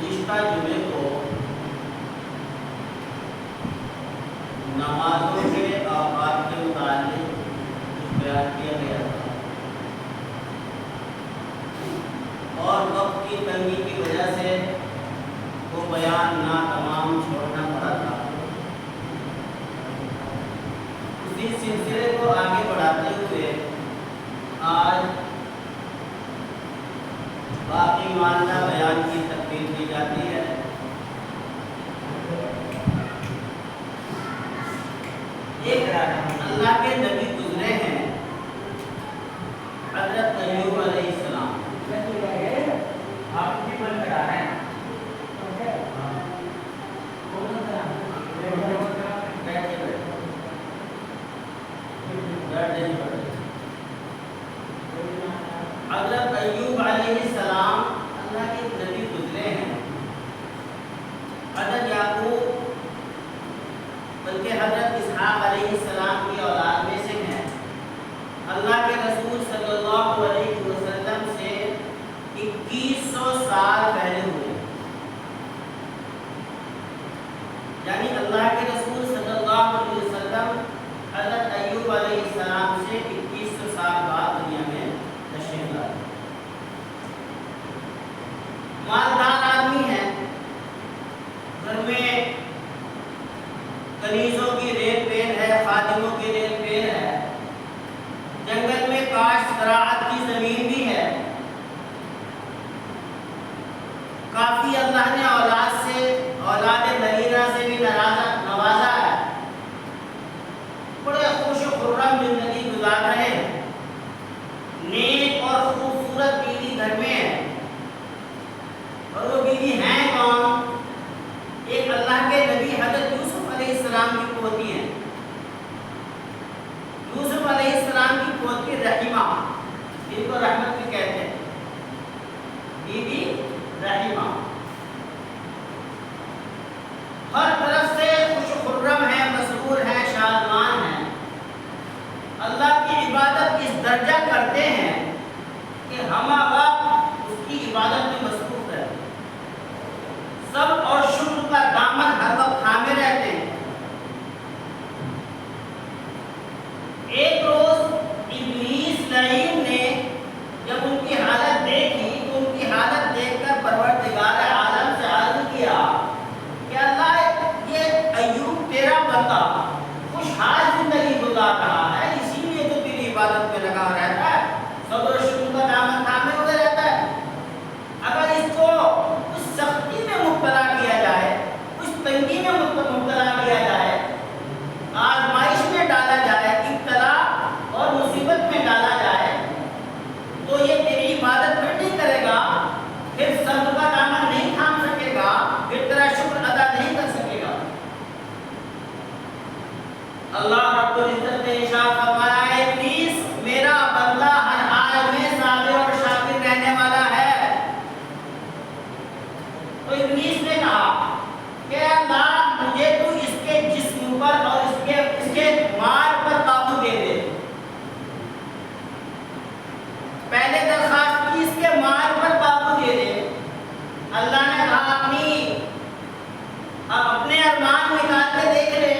گزشتہ جمعے کو نمازوں کے اوقات کے متعلق کچھ بیان کیا گیا تھا اور وقت کی تنگی کی وجہ سے وہ بیان نہ تمام چھوڑنا پڑا تھا۔ اسی سلسلے کو آگے بڑھاتے ہوئے آج باقی ماندہ بیان کی تکمیل کی جاتی ہے۔ ایک اللہ کے نبی گزرے ہیں، حضرت ایوب علیہ السلام۔ آپ کی بند کرا رہے ہیں حضرت ایوب علیہ السلام اللہ کے نبی گزرے ہیں۔ حضرت یعقوب بلکہ حضرت اسحاق علیہ السلام کی اولاد میں سے ہیں۔ اللہ کے رسول صلی اللہ علیہ وسلم سے 2100 سال پہلے ہوئے، یعنی اللہ کے رسول صلی اللہ علیہ وسلم حضرت ایوب علیہ السلام سے 2100 سال بعد دنیا میں تشریف لائے۔ مالدار آدمی ہیں، گھر میں کنیزوں کی ریل پیر ہے، خادموں کی ریل پیر ہے، جنگل میں کاشت زراعت کی زمین بھی ہے، کافی اللہ نے اولاد نذیرہ سے بھی نوازا ہے، بڑے خوش و خرم زندگی گزار رہے ہیں، نیک اور خوبصورت بیوی گھر میں ہے، اور وہ بیوی ہیں کون؟ ایک اللہ کے نبی حضرت یوسف علیہ السلام کی پوتی ہے، یوسف علیہ السلام کی پوتی رحیمہ، جن کو رحمت بھی کہتے ہیں، بیوی رحیمہ ہر طرف سے خوش و خرم ہے، مسرور ہے، شادمان ہے، اللہ کی عبادت اس درجہ کرتے ہیں کہ ہمہ وقت اس کی عبادت میں مصروف رہتے ہیں، سب اور شکر کا دامن ہر وقت تھامے رہتے ہیں۔ ایک روز ابلیس لعین نے جب ان کی حالت دیکھی تو ان کی حالت دیکھ کر پروردگار عالم سے عرض کیا کہ اللہ، یہ ایوب تیرا بندہ خوشحال زندگی گزار رہا ہے، اسی لیے تو تیری عبادت میں لگا رہتا ہے، صبر و شکر کا دامن تھامے ہوئے رہتا ہے۔ اگر اس کو اس سختی میں مبتلا کیا جائے، اس تنگی میں مبتلا کیا جائے، آزمائش میں ڈالا جائے، ابتلا اور مصیبت میں ڈالا جائے، تو یہ تیری عبادت پھر نہیں کرے گا، پھر صبر کا دامن نہیں تھام سکے گا، پھر تیرا شکر ادا نہیں کر سکے گا۔ اللہ رب العزت نے ارشاد فرمایا، ابلیس میرا بندہ ہر حال میں صابر اور شاکر رہنے والا ہے۔ تو ابلیس نے کہا کہ اللہ، مجھے تو اس کے جسم پر اور اس کے مال پر قابو دے دے۔ پہلے درخواست کی اس کے مال پر قابو دے دے۔ اللہ نے کہا اپنے ارمان نکال کے دیکھ لے،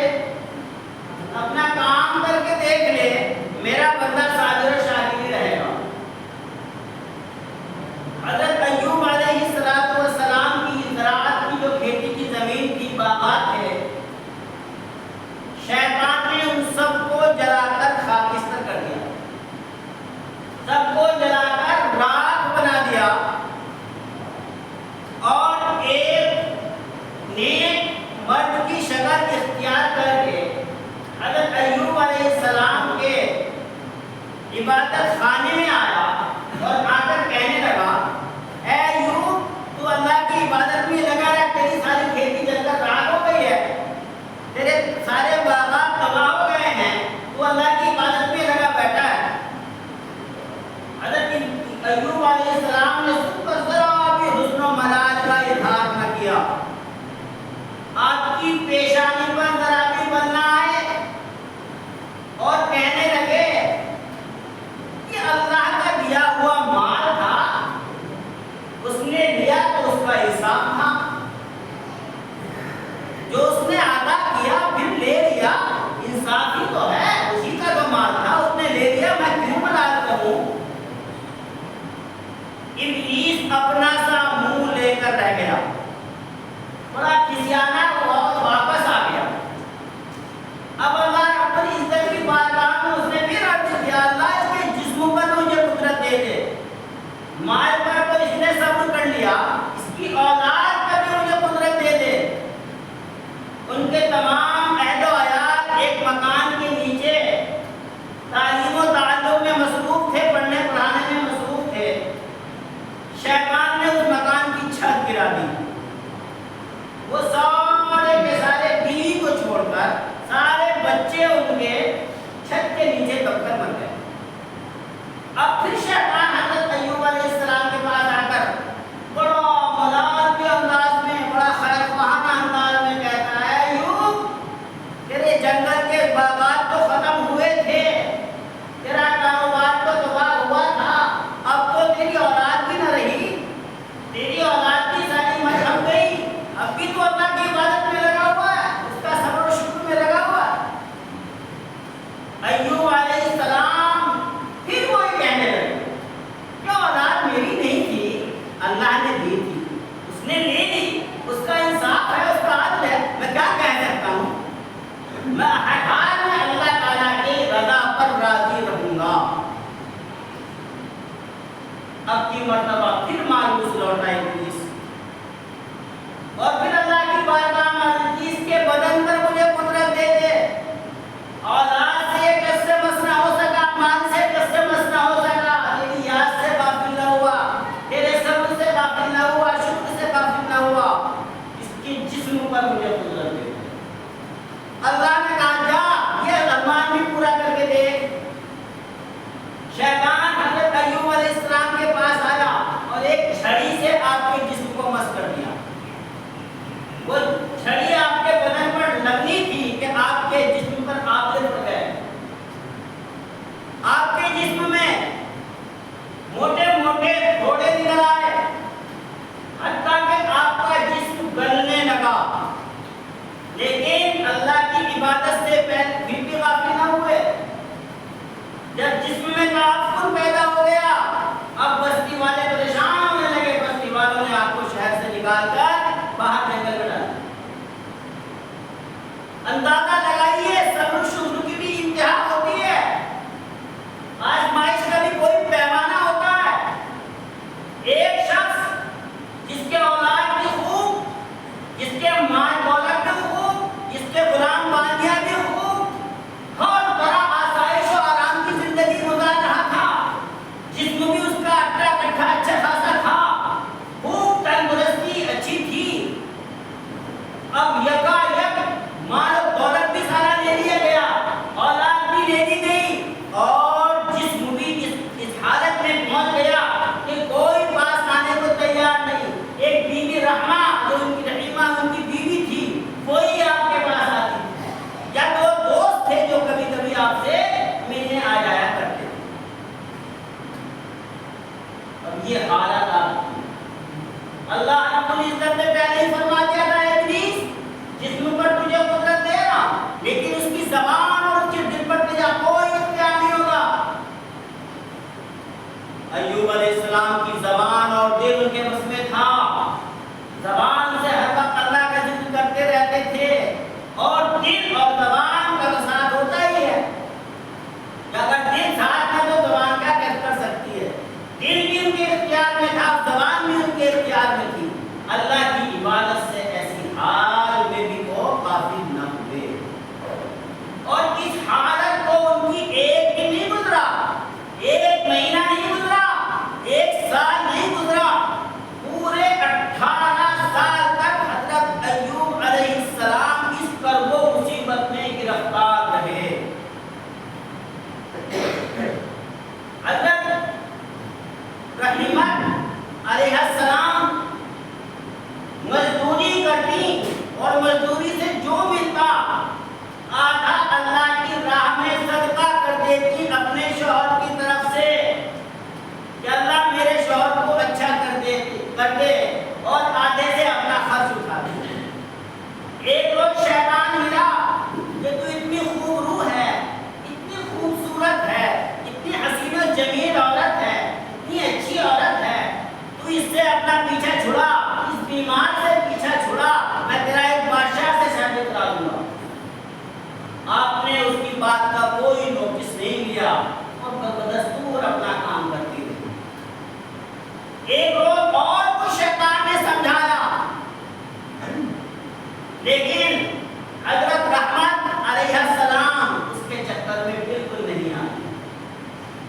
اپنا کام کر کے دیکھ لے، میرا بندہ صابر و شاکر ہی رہے گا۔ حضرت ایوب علیہ السلام کی زراعت کی جو کھیتی کی زمین کی باغات ہے، شیطان نے ان سب کو جلا کر خاکستر کر دیا، سب کو جلا کر راکھ بنا دیا، اور ایک نیک مرد کی شکل اختیار کر کے حضرت ایوب علیہ السلام کے عبادت خانے میں آیا اور آ کر کہنے لگا، اے ایوب، تو اللہ کی عبادت میں لگا ہے، تیری ساری کھیتی جل کر راکھ ہو گئی ہے، تیرے سارے باغات تباہ ہو گئے ہیں، تو اللہ کی عبادت میں لگا بیٹھا ہے۔ حضرت ایوب علیہ السلام نے سن کر ذرا بھی حسن و ملال کا اظہار نہ کیا، آپ کی پیشانی پر ذرا بھی بل نہ آئے، اور کہنے لگے کہ اللہ کا دیا ہوا مال تھا، اس نے لیا تو اس کا حساب تھا، ابلیس اپنا سا منہ لے کر رہ گیا، بڑا کھسیانا ہوا اور واپس آ گیا۔ اب اللہ رب العزت کی بارگاہ میں اس نے پھر عرض کیا، اللہ اس کے جسموں پر مجھے قدرت دے دے، مال پر تو اس نے صبر کر لیا، اس کی اولاد پر بھی مجھے قدرت دے دے۔ ان کے تمام عہد و عیال ایک مکان کے نیچے تعلیم و تعلم میں مصروف تھے، پڑھنے پڑھانے میں مصروف تھے۔ شیطان نے اس مکان کی چھت گرا دی، وہ سارے کے سارے بیوی کو چھوڑ کر سارے بچے ان کے چھت کے نیچے دب کر مر گئے۔ اب پھر شیطان حضرت ایوب علیہ السلام کے پاس آ کر بڑا ملال کے انداز میں، بڑا خیرخواہانہ انداز میں کہتا ہے، ایوب تیرے جنگل کے باغات تو ختم ہوئے تھے، تیرا کاروبار تو تباہ ہوا تھا، اب تو تیری اولاد بھی نہ رہی، تیری اولاد بھی ساری مر ہم گئی، اب بھی تو اللہ کی عبادت میں لگا ہوا ہے، اس کا صبر و شکر میں لگا ہوا ہے۔ ایوب علیہ السلام پھر وہی کہنے لگے کہ اولاد میری نہیں تھی، اللہ نے دی تھی، اس نے لے لی، اس کا انصاف ہے، اس کا عدل ہے، میں کیا کہہ سکتا ہوں؟ میں ہر حال میں اللہ تعالیٰ کی رضا پر راضی رہوں گا۔ اب کی مرتبہ پھر مایوس لوٹا ابلیس، اور پھر اللہ کی بارگاہ میں جس کے بدن پر مجھے قدرت دے دے، اولاد سے کس سے مسئلہ ہو سکا، مال سے کس سے مسئلہ ہو سکا، تیری یاد سے غافل نہ ہوا، تیرے صبر سے غافل نہ ہوا، شکر سے غافل نہ ہوا، اس کے جسم پر مجھے قدرت دے دے۔ اللہ نے کہا جا یہ ارمان بھی پورا کر کے دیکھ۔ شیطان حضرت ایوب علیہ السلام کے پاس آیا اور ایک چھڑی سے آپ کے جسم کو مس کر دیا۔ وہ چھڑی آپ کے بدن پر لگنی تھی کہ آپ کے جسم پر آبله پڑ گئے۔ آپ کے جسم میں موٹے موٹے گھوڑے نکل آئے، حتیٰ کہ آپ کا جسم گلنے لگا، لیکن اللہ کی عبادت سے پھر بھی غافل نہ ہوئے۔ جب جسم میں تعفن پیدا ہو گیا، اب بستی والے پریشان ہونے لگے، بستی والوں نے آپ کو شہر سے نکال کر باہر جنگل میں ڈالا۔ اندازہ لگائیے صبر و شکر کی بھی انتہا ہوتی ہے، آزمائش کا بھی کوئی پیمانہ ہوتا ہے۔ ایک شخص جس کے اولاد بھی خوب، جس کے مال دولت بھی خوب، جس کے غلام باندیاں بھی خوب، ہر طرح آسائش و آرام کی زندگی گزار رہا تھا، جسم بھی اس کا اٹھا کٹھا اچھا خاصا تھا، خوب تندرستی اچھی تھی۔ اب یکایک مال و دولت بھی سارا لے لیا گیا، اولاد بھی لے لی گئی، اور جسم بھی اس حالت میں پہنچ گیا کہ کوئی پاس آنے کو تیار نہیں۔ ایک بیوی رحمہ جو ان کی رحیمہ ان کی بیوی تھی، وہی آپ کے پاس آتی تھی، یا دو دوست تھے جو کبھی کبھی آپ سے ملنے آ جایا کرتے تھے۔ اب یہ حالت اللہ رب العزت نے پہلے ہی فرما دیا تھا، ابلیس جسم پر تجھے قدرت دے رہا، لیکن اس کی زبان اور اس کے دل پر تجھے کوئی اختیار نہیں ہوگا۔ ایوب علیہ السلام کی زبان اور دل ان کے بس میں تھا، زبان سے ہر وقت اللہ کا ذکر کرتے رہتے تھے، اور دل اور زبان کا تو ساتھ ہوتا ہی ہے، کہ اگر دل ساتھ ہے تو زبان کیا کر سکتی ہے۔ دل بھی ان کے اختیار میں تھا، زبان بھی ان کے اختیار میں تھی، اللہ کی عبادت سے ایسی حال میں بھی وہ غافل نہ ہوئے، اور اس حالت کو ان کی ایک دن نہیں گزرا، ایک مہینہ نہیں گزرا، ایک سال نہیں گزرا، پورے 18 سال تک حضرت ایوب علیہ السلام اس کرب و مصیبت میں گرفتار رہے۔ حضرت رحیمہ علیہ السلام مزدوری کرتی، اور مزدوری سے جو ملتا آدھا اللہ کی راہ میں صدقہ کر دیتی اپنے شوہر کی طرف سے، کہ اللہ میرے شوہر کو اچھا کر دے، اور آدھے سے اپنا خرچ اٹھا دے۔ ایک روز شیطان ملا کہ تو اتنی خوب روح ہے، اتنی خوبصورت ہے، اتنی حسین و جمیل عورت ہے، اتنی اچھی عورت ہے، اپنا پیچھا چھڑا، اس بیمار سے پیچھا چھڑا، میں تیرا ایک بادشاہ سے شادی کرا دوں گا۔ آپ نے اس کی بات کا کوئی نوٹس نہیں لیا اور بدستور اپنا کام کرتی رہی۔ ایک روز اور کچھ شیطان نے سمجھایا، لیکن حضرت رحمت علیہ السلام اس کے چکر میں بالکل نہیں آئی۔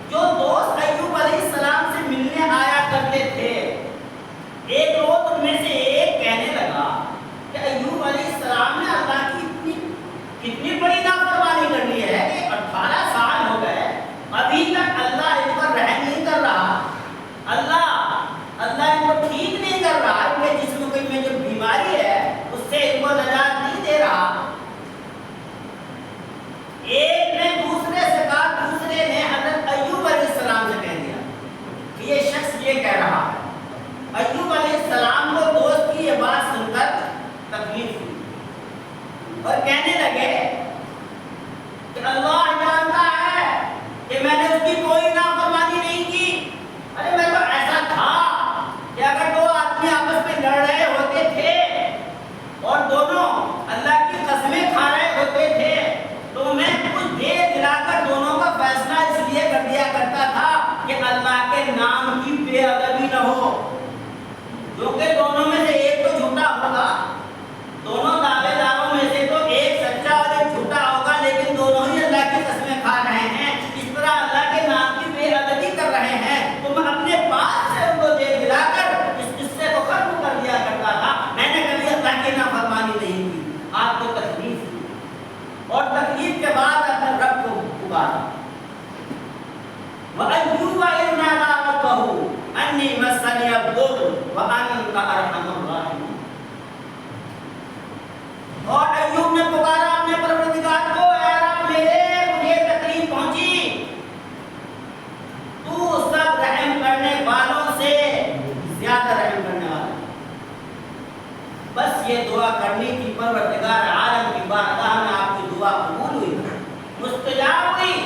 جو دوست ایوب علیہ السلام سے ملنے آیا کرتے تھے، ایک روز ان میں سے ایک کہنے لگا کہ ایوب علیہ السلام نے اللہ کی کتنی بڑی نافرمانی کر لی ہے کہ 18 سال ہو گئے، ابھی تک اللہ ان پر رحم نہیں کر رہا، اللہ ان کو ٹھیک نہیں کر رہا، ان کے جسم میں جو بیماری ہے اس سے ان کو نجات نہیں دے رہا۔ ایک نے دوسرے سے کہا، دوسرے نے حضرت ایوب علیہ السلام سے کہہ دیا کہ یہ شخص یہ کہہ رہا ہے۔ ایوب علیہ السلام کو دوست کی یہ بات سن کر تکلیف ہوئی اور کہنے لگے کہ اللہ جانتا ہے کہ میں نے اس کی کوئی نافرمانی نہیں کی۔ ارے میں تو ایسا تھا کہ اگر دو آدمی آپس میں لڑ رہے ہوتے تھے اور دونوں اللہ کی قسمیں کھا رہے ہوتے تھے تو میں کچھ دیر دلا کر دونوں کا فیصلہ اس لیے کر دیا کرتا تھا کہ اللہ کے نام کی بے ادبی نہ ہو، کیونکہ دونوں میں سے ایک تو جھوٹا ہوگا، دونوں دعوے داروں میں سے تو ایک سچا اور ایک جھوٹا ہوگا، لیکن دونوں ہی اللہ کی قسمیں کھا رہے ہیں، اس طرح اللہ کے نام کی بے ادبی کر رہے ہیں، تو میں اپنے پاس سے ان کو دیر دلا کر اس قصے کو ختم کر دیا کرتا تھا۔ میں نے کبھی اللہ کی نافرمانی نہیں کی۔ آپ کو تکلیف ہوئی اور تکلیف کے بعد اپنے رب کو پکارا، وَأَيُّوبَ إِذْ نَادَىٰ رَبَّهُ أَنِّي مَسَّنِيَ الضُّرُّ وَأَنتَ أَرْحَمُ الرَّاحِمِينَ۔ اور ایوب نے پکارا اپنے پروردگار کو، اے رب مجھے تکلیف پہنچی، تو سب رحم کرنے والوں سے زیادہ رحم کرنے والا۔ بس یہ دعا کرنی تھی، پروردگار عالم کی بارگاہ میں آپ کی دعا قبول ہوئی، مستجاب ہوئی،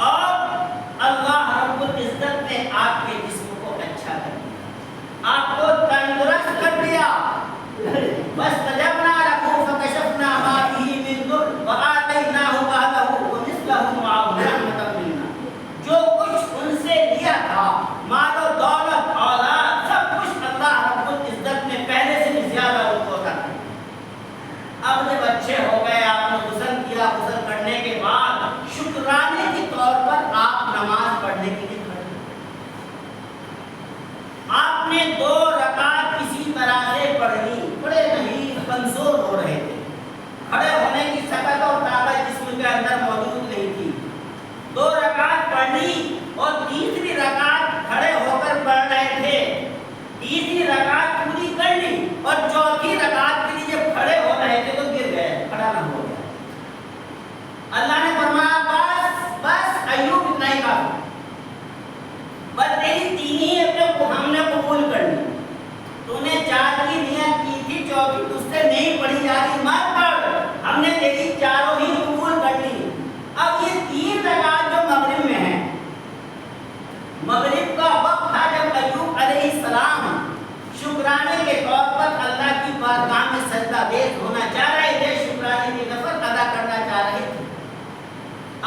اور اللہ رب العزت نے آپ کے جسم کو اچھا کر دیا، آپ کو تندرست کر دیا۔ فاستجبنا له فكشفنا ما به من ضر وآتيناه أهله ومثلهم معهم رحمة منا۔ جو کچھ ان سے لیا تھا، مال و دولت، اولاد، سب کچھ اللہ رب العزت نے پہلے سے بھی زیادہ ان کو عطا کر دیا۔ اب جب اچھے ہو گئے، آپ نے غسل کیا، غسل کرنے کے بعد شکرانے کے طور پر آپ نماز پڑھنے کے لیے کھڑے ہوئے۔ آپ نے 2 رکعت کسی طرح سے پڑھنی، پڑھے نہیں، کمزور ہو رہے تھے، کھڑے ہونے کی طاقت اور طاقت جسم کے اندر موجود نہیں تھی۔ 2 رکعت پڑھنی اور تیسری رکعت کھڑے ہو کر پڑھ رہے تھے، تیسری رکعت پوری کر لی اور چوتھی رکعت کے لیے جب کھڑے ہو رہے تھے تو گر گئے، کھڑا نہ ہو گیا۔ اللہ نے فرمایا بس ایوب اتنا ہی کافی، بس تیری 3 ہی ہم نے قبول کر لی، تو نے 4 کی نیت کی تھی، چوتھی تجھ سے نہیں پڑھی جا رہی، مت پڑھ، ہم نے تیری 4 ہی قبول کر لی۔ اب یہ 3 رکعت جو مغرب میں ہیں، مغرب کا وقت تھا جب ایوب علیہ السلام شکرانے کے طور پر اللہ کی بارگاہ میں سجدہ ریز ہونا چاہ رہے تھے، شکرانے کی نفل ادا کرنا چاہ رہے تھے۔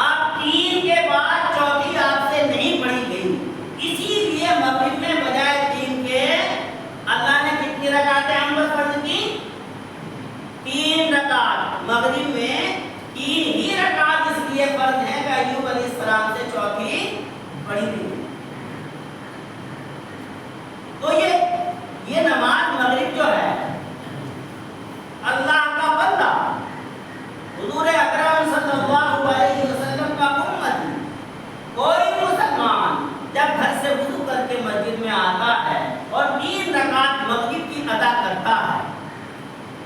آپ 3 کے بعد چوتھی آپ سے نہیں پڑھی گئی، اسی لیے مغرب میں بجائے 3 کے اللہ نے کتنی رکعتیں ہم پر فرض کی؟ 3 رکعت۔ مغرب میں 3 ہی رکعت اس لیے فرض ہے کہ ایوب علیہ السلام سے چوتھی پڑھی گئی۔ تو یہ نماز مغرب جو ہے، اللہ کا بندہ حضور اکرم صلی اللہ علیہ وسلم کا امتی، کوئی مسلمان جب گھر سے وضو کر کے مسجد میں آتا ہے اور 3 رکعت مغرب کی ادا کرتا ہے،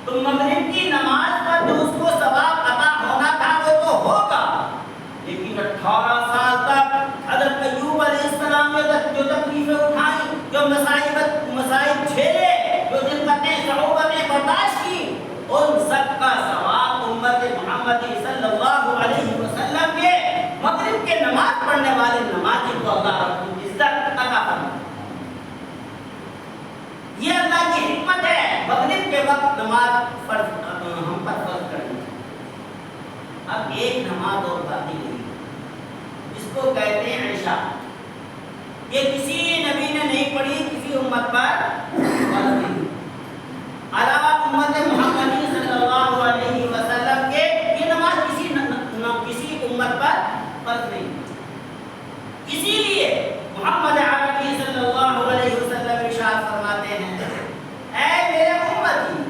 تو مغرب کی نماز پر جو اس کو ثواب عطا ہونا تھا وہ تو ہوگا، لیکن 18 سال تک حضرت ایوب علیہ السلام نے جو تکلیفیں اٹھائیں، جو مصائب جھیلے، جو دقتیں صعوبتیں برداشت کی، ان سب کا ثواب امت محمد صلی اللہ علیہ وسلم کے مغرب کے نماز پڑھنے والے نمازی کو اللہ رب العزت عطا فرمائے۔ نماز فرض ہم پر فرض کر دی. اب ایک نماز اور باقی رہی جس کو کہتے ہیں عشاء. یہ کسی نبی نے نہیں پڑھی, کسی امت پر فرض نہیں. علاوہ امت محمدی صلی اللہ علیہ وسلم کے یہ نماز کسی امت پر فرض نہیں. اسی لیے محمد عربی صلی اللہ علیہ وسلم ارشاد فرماتے ہیں, اے میرے امتی,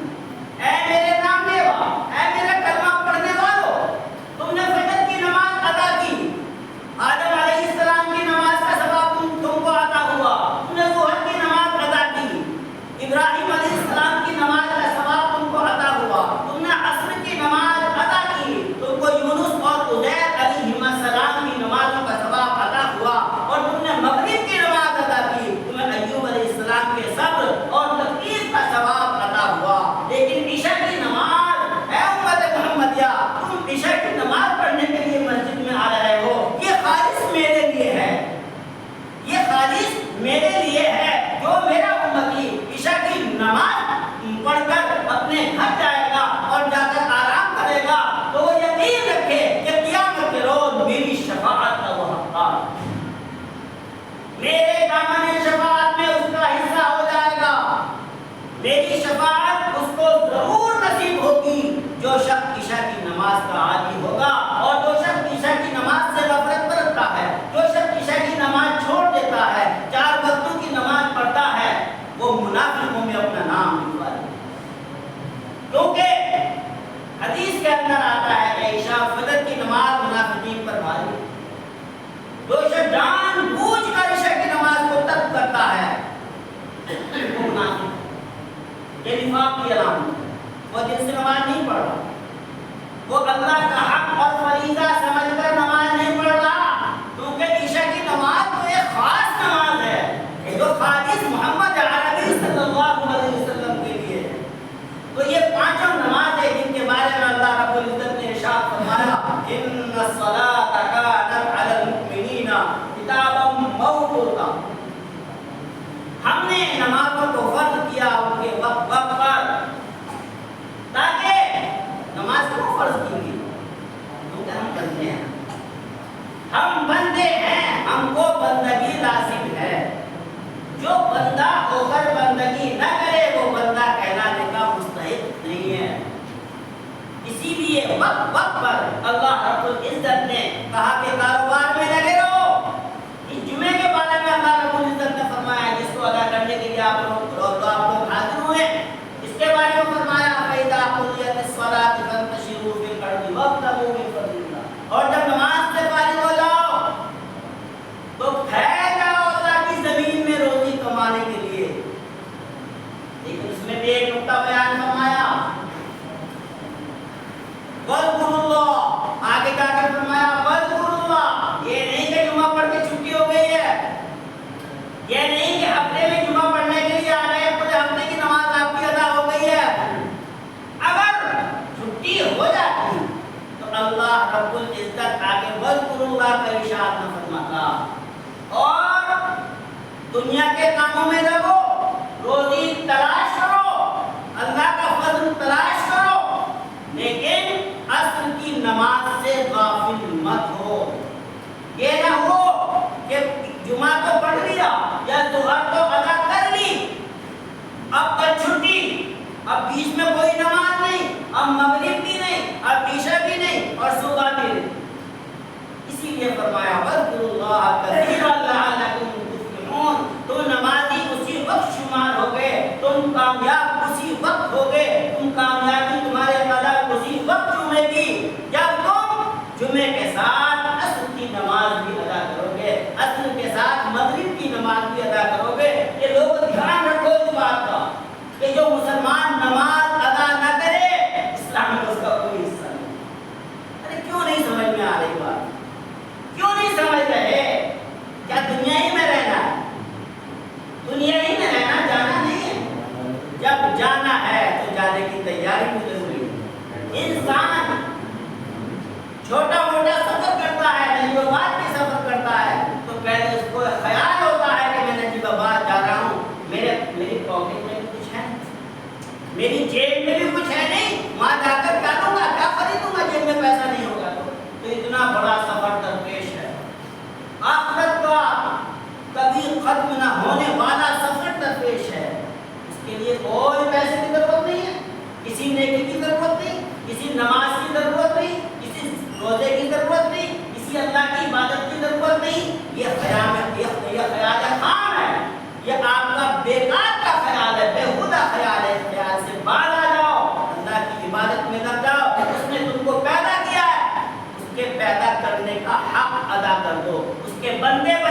اے میرے نام لیوا, اے میرے کلمہ پڑھنے والوں, تم نے فجر کی نماز ادا کی, آدم علیہ السلام کی نماز کا ثواب تم کو عطا ہوا, تم نے ظہر کی نماز ادا کی, ابراہیم علیہ السلام کی نماز کا ثواب تم کو عطا ہوا, تم نے عصر کی نماز ادا کی, تم کو یونس اور عزیر علیہ السلام کی نمازوں کا ثواب عطا ہوا, اور تم نے مغرب کی نماز ادا کی, تمہیں ایوب علیہ السلام کے صبر اور تقویض کا ثواب عطا ہوا. لیکن عشاء کی نماز, اے امت محمدیہ, تم عشاء کی نماز پڑھنے کے لیے مسجد میں آ رہے ہو, یہ خالص میرے لیے ہے, یہ خالص میرے لیے ہے. جو میرا امتی عشاء کی نماز پڑھ کر اپنے گھر جائے گا اور جا کر آرام کرے گا, تو وہ یقین رکھے کہ قیامت کے روز میری شفاعت کا وہ حقدار, میرے دامن شفاعت میں اس کا حصہ ہو جائے گا. میری شفاعت اس کو ضرور نصیب ہوگی جو شخص عشاء کی نماز کا عادی ہوگا, اور جو شخص عشاء کی نماز سے غفلت برتتا ہے, جو شخص عشاء کی نماز چھوڑ دیتا ہے, 4 وقتوں کی نماز پڑھتا ہے, وہ منافقوں میں اپنا نام لکھوا لے. کیونکہ حدیث کے اندر آتا ہے کہ عشاء فجر کی نماز منافقین پر بھاری. جو شخص جان بوجھ کر عشاء کی نماز کو ترک کرتا ہے وہ منافق, یہ نفاق کی علامت ہے. وہ دن سے نماز نہیں پڑھ رہا, وہ اللہ کا حق اور فریضہ سمجھ کر نماز نہیں پڑھ رہا, کیونکہ عشاء کی نماز تو ایک خاص نماز ہے جو خالص محمد عربی صلی اللہ علیہ وسلم کے لیے ہے. تو یہ 5 نماز ہے جن کے بارے میں اللہ رب العزت نے ارشاد فرمایا, ان الصلاۃ کانت علی المؤمنین کتابا موقوتا. ہم نے نمازوں کو فرض کیا ان کے وقت پر, تاکہ نماز کو فرض کی گئی کیونکہ ہم بندے ہیں, ہم بندے ہیں, ہم کو بندگی لازم ہے. جو بندہ ہو کر بندگی نہ کرے وہ بندہ کہلانے کا مستحق نہیں ہے. اسی لیے وقت پر اللہ رب العزت نے کہا کہ کاروبار میں لگے رہو. اس جمعے کے بارے میں اللہ رب العزت نے فرمایا جس کو ادا کرنے کے لیے آپ لوگ حاضر ہوئے, اس کے بارے میں فرمایا فَإِذَا قُضِيَتِ الصَّلَاةُ فَانتَشِرُوا فِي الْأَرْضِ وَابْتَغُوا مِن فَضْلِ اللَّهِ. اور جب نماز سے فارغ ہو جاؤ تو پھیل جاؤ اللہ کی زمین میں روزی کمانے کے لیے. لیکن اس میں بھی ایک نقطہ بیان فرمایا, وَاذْكُرُوا اللَّهَ, آگے جا کر فرمایا وَاذْكُرُوا اللَّهَ. یہ نہیں کہ جمعہ پڑھ کے چھٹی ہو گئی ہے, یہ نہیں کہ ہفتے میں جمعہ پڑھنے کے لیے آ گئے, پورے ہفتے کی نماز آپ کی ادا ہو گئی ہے. اگر چھٹی ہو جاتی تو اللہ رب العزت آگے وَاذْكُرُوا اللَّهَ کا ارشاد نہ فرماتا. اور دنیا کے کاموں میں لگو, روزی تلاش کرو, اللہ کا فضل تلاش کرو, لیکن عصر کی نماز سے غافل مت ہو. یہ نہ ہو کہ جمعہ تو پڑھ لیا یا ظہر تو ادا کر لی, اب کل چھٹی, اب بیچ میں کوئی نماز نہیں, اب مغرب بھی نہیں, اب عشاء بھی نہیں, اور صبح بھی نہیں. اسی لیے فرمایا وَاذْكُرُوا اللَّهَ كَثِيرًا لَعَلَّكُمْ تُفْلِحُونَ. تو نمازی اسی وقت شمار ہو گئے, تم کامیاب اسی وقت ہو گئے, تم کامیابی تمہارے قدم اسی وقت چومے گی جب تم جمعے کے ساتھ عصر کی نماز بھی ادا کرو گے, عصر کے ساتھ مغرب کی نماز بھی ادا کرو گے. یہ لوگ دھیان رکھو اس بات کا کہ جو مسلمان نماز ادا نہ کرے اسلام میں اس کا کوئی حصہ نہیں. ارے کیوں نہیں سمجھ میں آ رہی بات, کیوں نہیں سمجھ رہے؟ کیا دنیا ہی میں رہنا ہے؟ دنیا ہی میں رہنا, جانا نہیں ہے. جب جانا ہے تو جانے کی تیاری بھی ضروری ہے. انسان چھوٹا موٹا سفر کرتا ہے, نجیب آباد کی سفر کرتا ہے, تو پہلے اس کو خیال ہوتا ہے کہ میں نجیب آباد جا رہا ہوں, میری پاکٹ میں بھی کچھ ہے, میری جیب میں بھی کچھ لیے کوئی پیسے کی ضرورت نہیں ہے، کسی نیکی کی ضرورت نہیں، کسی نماز کی ضرورت نہیں، کسی روزے کی ضرورت نہیں، کسی اللہ کی عبادت کی ضرورت نہیں۔ یہ خیال خام ہے، یہ آپ کا بیکار کا خیال ہے، بےہودہ خیال ہے۔ اس خیال سے باہر آ جاؤ، اللہ کی عبادت میں لگ جاؤ۔ اس نے تم کو پیدا کیا ہے، اس کے پیدا کرنے کا حق ادا کر دو، اس کے بندے